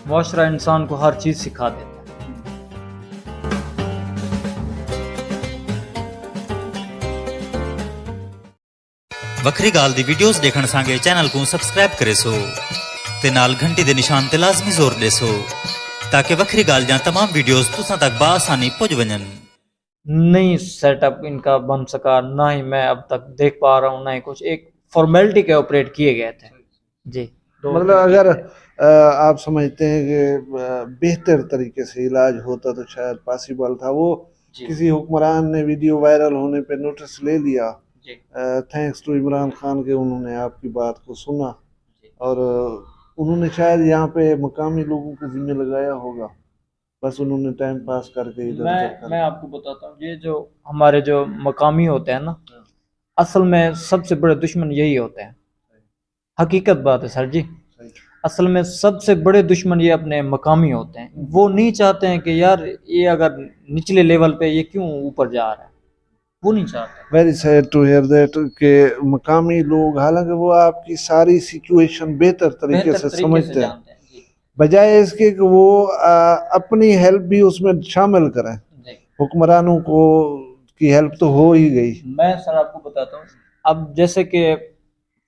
मुआशरा इंसान को हर चीज़ सिखा देता है। ਵੱਖਰੀ ਗੱਲ ਦੀ ਵੀਡੀਓਜ਼ ਦੇਖਣ ਸੰਗੇ ਚੈਨਲ ਨੂੰ ਸਬਸਕ੍ਰਾਈਬ ਕਰੇ ਸੋ ਤੇ ਨਾਲ ਘੰਟੀ ਦੇ ਨਿਸ਼ਾਨ ਤੇ ਲਾਜ਼ਮੀ ਜ਼ੋਰ ਦੇ ਸੋ ताकि वक्री गाल जहाँ तमाम वीडियोस तुसा तक बासानी पहुंच वजन। नहीं सेटअप इनका बन सका, ना ही मैं अब तक देख पा रहा हूँ, ना ही कुछ एक फॉर्मेलिटी के ऑपरेट किए गए थे जी। मतलब अगर आप समझते हैं कि बेहतर तरीके से इलाज होता तो शायद पॉसिबल था। वो किसी हुक्मरान ने वीडियो वायरल होने पे नोटिस ले लिया, थैंक्स टू इमरान खान के उन्होंने आपकी बात को सुना और उन्होंने शायद यहाँ पे मकामी लोगों को जिम्मे लगाया होगा, बस उन्होंने टाइम पास करके इधर मैं आपको बताता हूँ, ये जो हमारे जो मकामी होते हैं ना, असल में सबसे बड़े दुश्मन यही होते हैं। हकीकत बात है सर जी, असल में सबसे बड़े दुश्मन ये अपने मकामी होते हैं। वो नहीं चाहते हैं कि यार ये अगर निचले लेवल पे ये क्यों ऊपर जा रहा है, वो नहीं चाहते। Very sad to hear that के मकामी लोग, हालांकि वो आपकी सारी सिचुएशन बेहतर तरीके से समझते हैं, बजाय इसके कि वो अपनी हेल्प भी उसमें शामिल करें। हुक्मरानों को की हेल्प तो हो ही गई। मैं सर आपको बताता हूँ, अब जैसे कि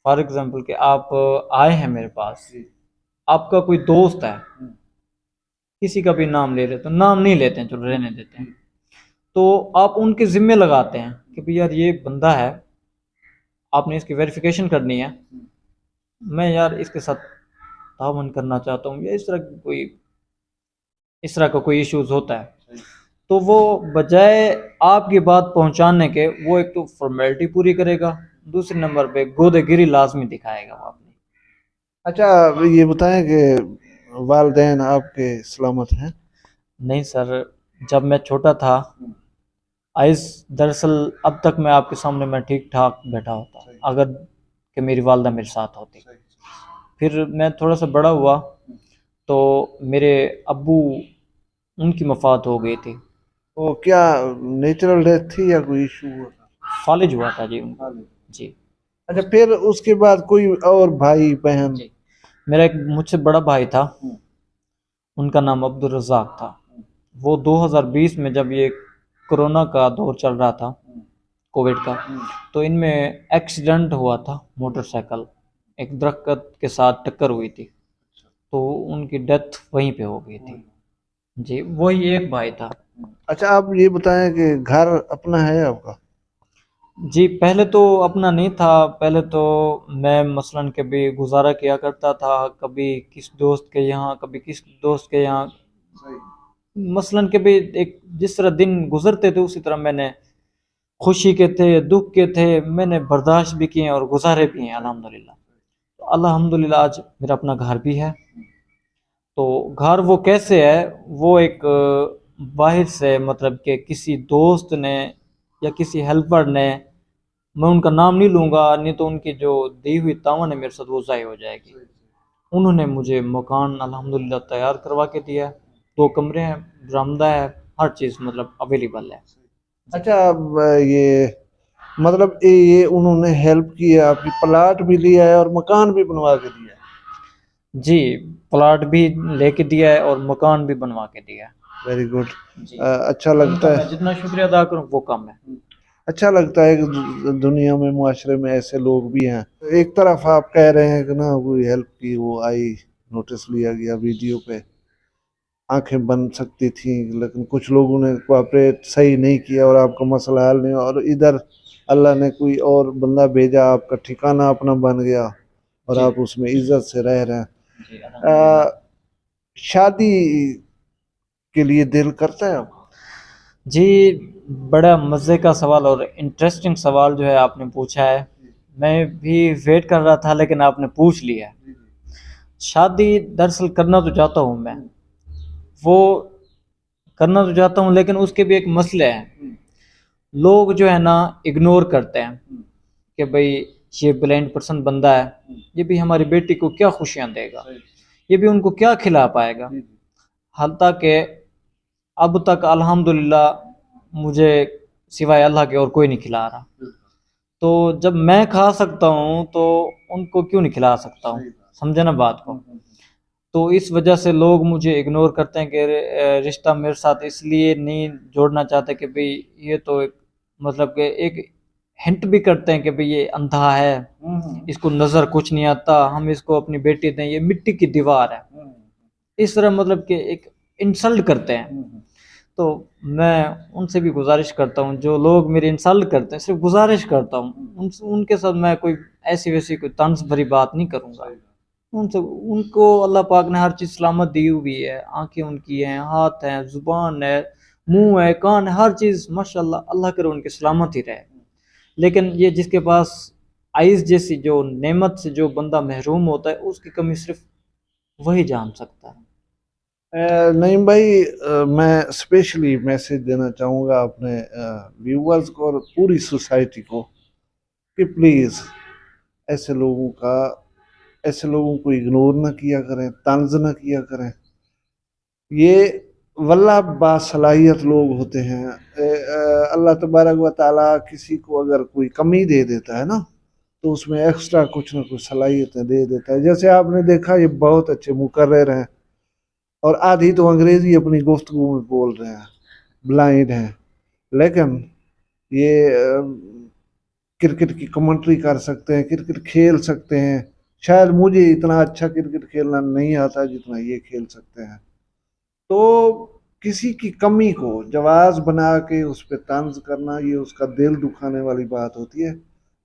फॉर एग्जांपल कि आप आए हैं मेरे पास, आपका कोई दोस्त है, किसी का भी नाम ले रहे तो नाम नहीं लेते हैं, चलो रहने देते हैं, तो आप उनके जिम्मे लगाते हैं कि भाई यार ये बंदा है, आपने इसकी वेरिफिकेशन करनी है, मैं यार इसके साथ तावन करना चाहता हूँ, या इस तरह का कोई इश्यूज होता है, तो वो बजाय आपकी बात पहुंचाने के वो एक तो फॉर्मेलिटी पूरी करेगा, दूसरे नंबर पे गोदेगिरी लाजमी दिखाएगा वो अपनी। अच्छा ये बताएं कि वालिदैन आपके सलामत हैं? नहीं सर, जब मैं छोटा था आइस, दरअसल अब तक मैं आपके सामने मैं ठीक ठाक बैठा होता अगर कि मेरी वालदा मेरे साथ होती। फिर मैं थोड़ा सा बड़ा हुआ तो मेरे अब्बू, उनकी वफ़ात हो गई थी। वो क्या नेचुरल डेथ थी या कोई इशू हुआ? फालिज हुआ था जी उनका जी। अच्छा, फिर उसके बाद कोई और भाई बहन? मेरा एक मुझसे बड़ा भाई था, उनका नाम अब्दुल रज़ाक था। वो 2020 में जब ये कोरोना का दौर चल रहा था, कोविड का, तो इनमें एक्सीडेंट हुआ था, मोटरसाइकिल एक दरख्त के साथ टक्कर हुई थी, तो उनकी डेथ वहीं पे हो गई थी जी। वही एक भाई था। अच्छा आप ये बताएं कि घर अपना है आपका? जी पहले तो अपना नहीं था, पहले तो मैं मसलन कभी गुजारा किया करता था, कभी किस दोस्त के यहाँ, कभी किस दोस्त के यहाँ, मसलन के भी एक जिस तरह दिन गुजरते थे उसी तरह मैंने खुशी के थे, दुख के थे, मैंने बर्दाश्त भी किए और गुजारे भी हैं अल्हम्दुलिल्लाह। तो अल्हम्दुलिल्लाह आज मेरा अपना घर भी है। तो घर वो कैसे है, वो एक बाहर से, मतलब कि किसी दोस्त ने या किसी हेल्पर ने, मैं उनका नाम नहीं लूँगा, नहीं तो उनकी जो दी हुई तावन है मेरे साथ वो ज़ाय हो जाएगी। उन्होंने मुझे मकान अल्हम्दुलिल्लाह तैयार करवा के दिया है, 2 कमरे हैं, बरामदा है, हर चीज़ मतलब अवेलेबल है। अच्छा ये मतलब ये उन्होंने हेल्प की है, आपकी प्लाट भी लिया है और मकान भी बनवा के दिया है? जी प्लाट भी लेके दिया है और मकान भी बनवा के दिया है। Very good. अच्छा लगता है, जितना शुक्रिया अदा करूँ वो कम है। अच्छा लगता है कि दुनिया में, मुआशरे में ऐसे लोग भी हैं। एक तरफ आप कह रहे हैं कि ना कोई हेल्प की, वो आई, नोटिस लिया गया, वीडियो पे आंखें बन सकती थी, लेकिन कुछ लोगों ने कोऑपरेट सही नहीं किया और आपका मसला हल नहीं, और इधर अल्लाह ने कोई और बंदा भेजा, आपका ठिकाना अपना बन गया और आप उसमें इज्जत से रह रहे हैं। शादी के लिए दिल करता है आपको? जी बड़ा मज़े का सवाल और इंटरेस्टिंग सवाल जो है आपने पूछा है, मैं भी वेट कर रहा था लेकिन आपने पूछ लिया है। शादी दरअसल करना तो चाहता हूँ मैं, वो करना तो चाहता हूँ, लेकिन उसके भी एक मसले हैं। लोग जो है ना इग्नोर करते हैं कि भाई ये ब्लाइंड पर्सन बंदा है, ये भी हमारी बेटी को क्या खुशियाँ देगा, ये भी उनको क्या खिला पाएगा। हालांकि अब तक अल्हम्दुलिल्लाह मुझे सिवाय अल्लाह के और कोई नहीं खिला रहा, तो जब मैं खा सकता हूँ तो उनको क्यों नहीं खिला सकता हूँ, समझे ना बात को। तो इस वजह से लोग मुझे इग्नोर करते हैं कि रिश्ता मेरे साथ इसलिए नहीं जोड़ना चाहते कि भाई ये तो एक मतलब कि एक हिंट भी करते हैं कि भाई ये अंधा है, इसको नज़र कुछ नहीं आता, हम इसको अपनी बेटी दें, ये मिट्टी की दीवार है, इस तरह मतलब कि एक इंसल्ट करते हैं। तो मैं उनसे भी गुजारिश करता हूँ, जो लोग मेरी इंसल्ट करते हैं, सिर्फ गुजारिश करता हूँ उनके साथ मैं कोई ऐसी वैसी कोई तंज भरी बात नहीं करूँगा। उनसे उनको अल्लाह पाक ने हर चीज़ सलामत दी हुई है, आंखें उनकी हैं, हाथ हैं, जुबान है, मुंह है, कान है, हर चीज़ माशाल्लाह, अल्लाह करे उनकी सलामत ही रहे। लेकिन ये जिसके पास आइज़ जैसी जो नेमत से जो बंदा महरूम होता है, उसकी कमी सिर्फ वही जान सकता है। नईम भाई, मैं स्पेशली मैसेज देना चाहूँगा अपने व्यूअर्स को और पूरी सोसाइटी को कि प्लीज़ ऐसे लोगों को इग्नोर ना किया करें, तंज ना किया करें। ये वल्लाह बासलाहियत लोग होते हैं। अल्लाह तबारक व ताला किसी को अगर कोई कमी दे देता है ना, तो उसमें एक्स्ट्रा कुछ ना कुछ सलाहियतें दे देता है। जैसे आपने देखा, ये बहुत अच्छे मुकर्रर हैं और आधी तो अंग्रेजी अपनी गुफ्तगू में बोल रहे हैं, ब्लाइंड हैं, लेकिन ये क्रिकेट की कमेंट्री कर सकते हैं, क्रिकेट खेल सकते हैं। शायद मुझे इतना अच्छा क्रिकेट खेलना नहीं आता जितना ये खेल सकते हैं। तो किसी की कमी को जवाज बना के उस पर तंज करना, ये उसका दिल दुखाने वाली बात होती है,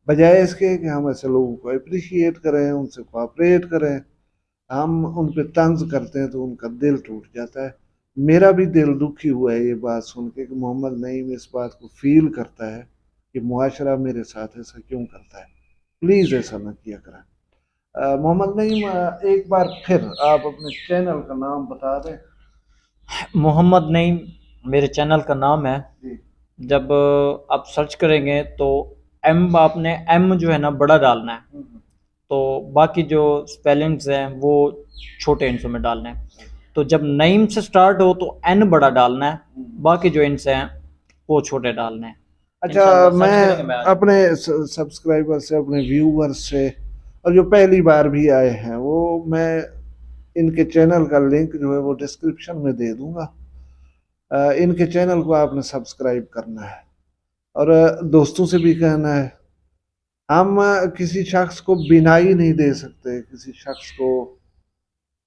बजाय इसके कि हम ऐसे लोगों को अप्रिशिएट करें, उनसे कोऑपरेट करें। हम उन पे तंज करते हैं तो उनका दिल टूट जाता है। मेरा भी दिल दुखी हुआ है ये बात सुन के कि मोहम्मद नईम इस बात को फील करता है कि मुआशरा मेरे साथ ऐसा क्यों करता है। प्लीज़ ऐसा ना किया करें। मोहम्मद नईम, एक बार फिर आप अपने चैनल का नाम बता दें। मोहम्मद नईम मेरे चैनल का नाम है। जी। जब आप सर्च करेंगे तो आपने एम जो है ना बड़ा डालना है, तो बाकी जो स्पेलिंग्स हैं वो छोटे इंचों में डालने हैं। तो जब नईम से स्टार्ट हो तो एन बड़ा डालना है, बाकी जो इंच हैं वो छोटे डालने हैं। अच्छा, मैं अपने सब्सक्राइबर से, अपने व्यूवर से, और जो पहली बार भी आए हैं, वो मैं इनके चैनल का लिंक जो है वो डिस्क्रिप्शन में दे दूंगा। इनके चैनल को आपने सब्सक्राइब करना है और दोस्तों से भी कहना है। हम किसी शख्स को बिनाई नहीं दे सकते, किसी शख्स को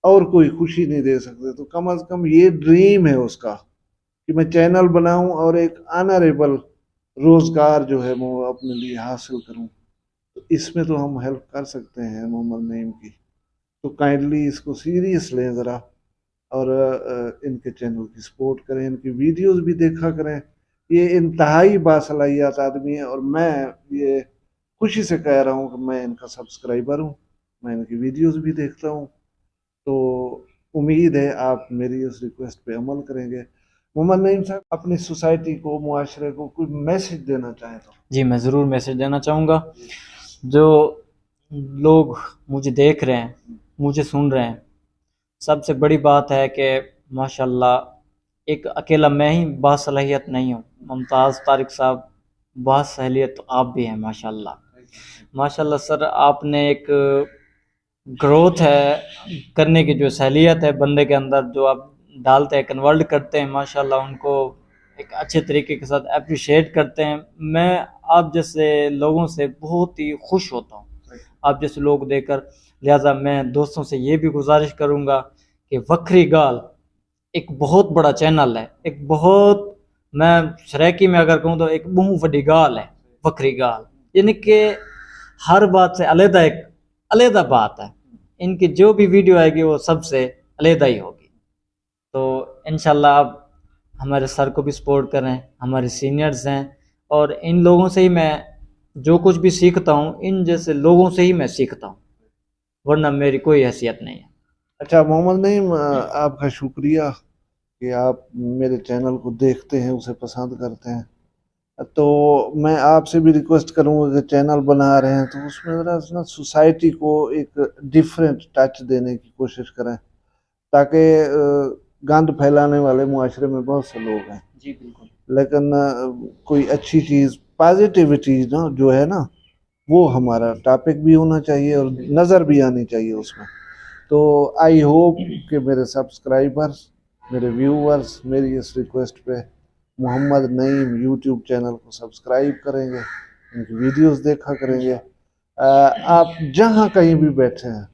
और कोई खुशी नहीं दे सकते, तो कम अज कम ये ड्रीम है उसका कि मैं चैनल बनाऊं और एक ऑनरेबल रोजगार जो है वो अपने लिए हासिल करूं। तो इसमें तो हम हेल्प कर सकते हैं मोहम्मद नईम की। तो काइंडली इसको सीरियस लें ज़रा और इनके चैनल की सपोर्ट करें, इनकी वीडियोस भी देखा करें। ये इंतहाई बासलाहियत आदमी है और मैं ये खुशी से कह रहा हूँ कि मैं इनका सब्सक्राइबर हूँ, मैं इनकी वीडियोस भी देखता हूँ। तो उम्मीद है आप मेरी उस रिक्वेस्ट पे अमल करेंगे। मोहम्मद नईम साहब, अपनी सोसाइटी को, मुआशरे को कोई मैसेज देना चाहें तो? जी, मैं ज़रूर मैसेज देना चाहूँगा। जो लोग मुझे देख रहे हैं, मुझे सुन रहे हैं, सबसे बड़ी बात है कि माशाल्लाह एक अकेला मैं ही बासलाहियत नहीं हूँ, मुमताज़ तारिक साहब बासलाहियत तो आप भी हैं माशाल्लाह। माशाल्लाह सर, आपने एक ग्रोथ है करने की जो सहलियत है बंदे के अंदर, जो आप डालते हैं, कन्वर्ट करते हैं, माशाल्लाह उनको एक अच्छे तरीके के साथ अप्रिशिएट करते हैं। मैं आप जैसे लोगों से बहुत ही खुश होता हूँ, आप जैसे लोग देखकर। लिहाजा मैं दोस्तों से ये भी गुजारिश करूँगा कि वक्री गाल एक बहुत बड़ा चैनल है, एक बहुत, मैं सराइकी में अगर कहूँ तो एक बहुत बड़ी गाल है वक्री गाल, यानी कि हर बात से अलहदा एक अलहदा बात है। इनकी जो भी वीडियो आएगी वो सबसे अलहदा ही होगी। तो इंशाल्लाह आप हमारे सर को भी सपोर्ट करें, हमारे सीनियर्स हैं, और इन लोगों से ही मैं जो कुछ भी सीखता हूँ, इन जैसे लोगों से ही मैं सीखता हूँ, वरना मेरी कोई हैसियत नहीं है। अच्छा मोहम्मद नईम, आपका शुक्रिया कि आप मेरे चैनल को देखते हैं, उसे पसंद करते हैं। तो मैं आपसे भी रिक्वेस्ट करूंगा कि चैनल बना रहे हैं तो उसमें ज़रा ना सोसाइटी को एक डिफरेंट टच देने की कोशिश करें, ताकि गंद फैलाने वाले मुआशरे में बहुत से लोग हैं। जी बिल्कुल। लेकिन कोई अच्छी चीज़, पॉजिटिविटी ना जो है ना, वो हमारा टॉपिक भी होना चाहिए और नज़र भी आनी चाहिए उसमें। तो आई होप कि मेरे सब्सक्राइबर्स, मेरे व्यूअर्स मेरी इस रिक्वेस्ट पे मोहम्मद नईम यूट्यूब चैनल को सब्सक्राइब करेंगे, इनकी वीडियोस देखा करेंगे। आप जहाँ कहीं भी बैठे हैं,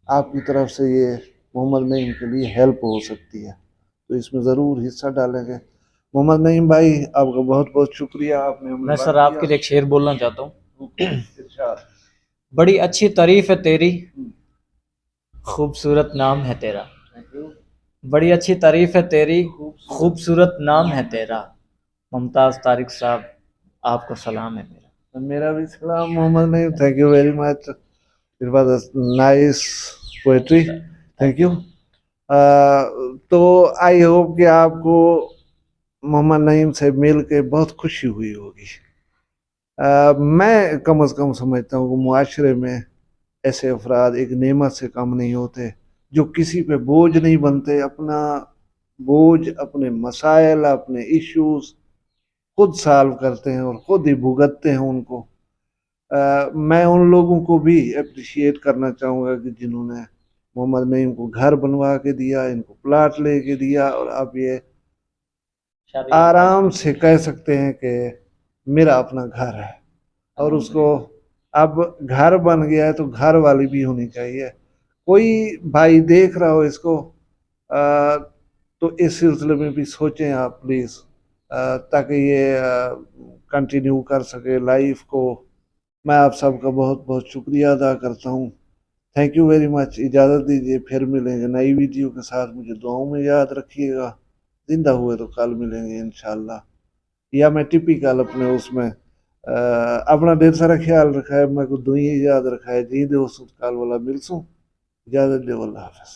आपकी तरफ से ये मोहम्मद नईम के लिए हेल्प हो सकती है, तो इसमें ज़रूर हिस्सा डालेंगे। मोहम्मद नईम भाई, आपका बहुत बहुत शुक्रिया, आपने हमें मैं वक्त सर आपके दिया। लिए एक शेर बोलना चाहता हूँ। इरशाद। बड़ी अच्छी तारीफ है तेरी, खूबसूरत नाम है तेरा। बड़ी अच्छी तारीफ है तेरी, खूबसूरत नाम है तेरा। मुमताज़ तारिक साहब, आपको सलाम है मेरा। मेरा भी सलाम Mohammad Naeem, thank you very much. It was nice poetry, thank you. तो आई होप कि आपको मोहम्मद नईम से मिल के बहुत खुशी हुई होगी। मैं कम से कम समझता हूँ कि मुआशरे में ऐसे अफराद एक नेमत से कम नहीं होते, जो किसी पे बोझ नहीं बनते, अपना बोझ, अपने मसाइल, अपने इश्यूज खुद सॉल्व करते हैं और खुद ही भुगतते हैं उनको। मैं उन लोगों को भी अप्रिशिएट करना चाहूँगा कि जिन्होंने मोहम्मद नईम को घर बनवा के दिया, इनको प्लाट लेके दिया, और आप ये आराम से कह सकते हैं कि मेरा अपना घर है, और उसको अब घर बन गया है तो घर वाली भी होनी चाहिए। कोई भाई देख रहा हो इसको, तो इस सिलसिले में भी सोचें आप प्लीज़, ताकि ये कंटिन्यू कर सके लाइफ को। मैं आप सबका बहुत बहुत शुक्रिया अदा करता हूँ। Thank you very much. इजाज़त दीजिए, फिर मिलेंगे नई वीडियो के साथ। मुझे दुआओं में याद रखिएगा। जिंदा हुए तो कल मिलेंगे इंशाल्लाह, या मैं टिपिकल अपने उसमें अपना ढेर सारा ख्याल रखा है, मैं को दुई याद रखा है, जी दोस्त कल वाला मिलसूँ। इजाज़त दे, अल्लाह हाफ़िज़।